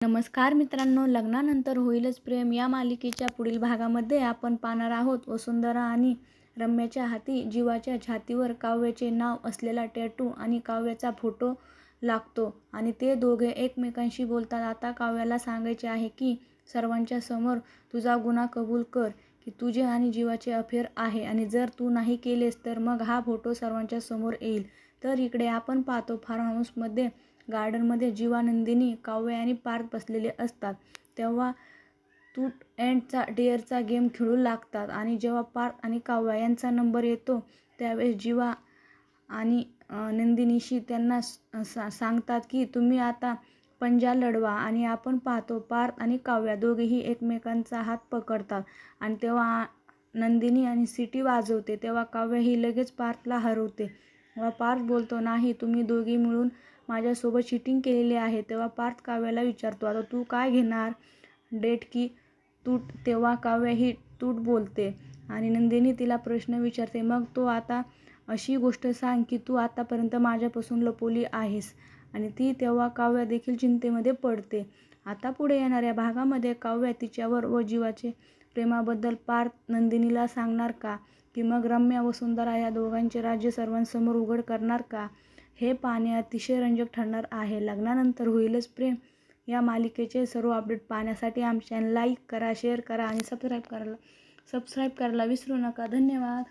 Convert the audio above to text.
नमस्कार मित्रांनो, लग्नानंतर होईलच प्रेम या मालिकेच्या पुढील भागामध्ये आपण पाहणार आहोत. वसुंधरा आणि रम्याच्या हाती जीवाच्या छातीवर काव्याचे नाव असलेला टॅटू आणि काव्याचा फोटो लागतो आणि ते दोघे एकमेकांशी बोलतात. आता काव्याला सांगायचे आहे की सर्वांच्या समोर तुझा गुन्हा कबूल कर की तुझे आणि जीवाचे अफेअर आहे आणि जर तू नाही केलेस तर मग हा फोटो सर्वांच्या समोर येईल. तर इकडे आपण पाहतो फार्म हाऊसमध्ये गार्डनमध्ये जीवा, नंदिनी, काव्य आणि पार्थ बसलेले असतात. तेव्हा ट्रूथ अँड डेअरचा गेम खेळू लागतात आणि जेव्हा पार्थ आणि काव्य यांचा नंबर येतो त्यावेळेस जीवा आणि नंदिनीशी त्यांना सांगतात की तुम्ही आता पंजा लढवा आणि आपण पाहतो पार्थ आणि काव्य दोघेही एकमेकांचा हात पकडतात आणि तेव्हा नंदिनी आणि सिटी वाजवते. तेव्हा काव्य ही लगेच पार्थला हरवते. तेव्हा पार्थ बोलतो, नाही, तुम्ही दोघी मिळून माझ्यासोबत चिटिंग केलेली आहे. तेव्हा पार्थ काव्याला विचारतो, आता तू काय घेणार, डेट की तूट? तेव्हा काव्य ही तूट बोलते आणि नंदिनी तिला प्रश्न विचारते, मग तो आता अशी गोष्ट सांग की तू आतापर्यंत माझ्यापासून लपवली आहेस. आणि ती तेव्हा काव्य देखील चिंतेमध्ये पडते. आता पुढे येणाऱ्या भागामध्ये काव्य तिच्यावर व जीवाचे प्रेमाबद्दल पार्थ नंदिनीला सांगणार का, की मग रम्या वसुंधरा या दोघांचे राज्य सर्वांसमोर उघड करणार का, हे पाहणे अतिशय रंजक ठरणार आहे. लग्नानंतर होईलच प्रेम या मालिकेचे सर्व अपडेट पाहण्यासाठी आमच्या चॅनल लाईक करा, शेअर करा आणि सबस्क्राईब करायला विसरू नका. धन्यवाद.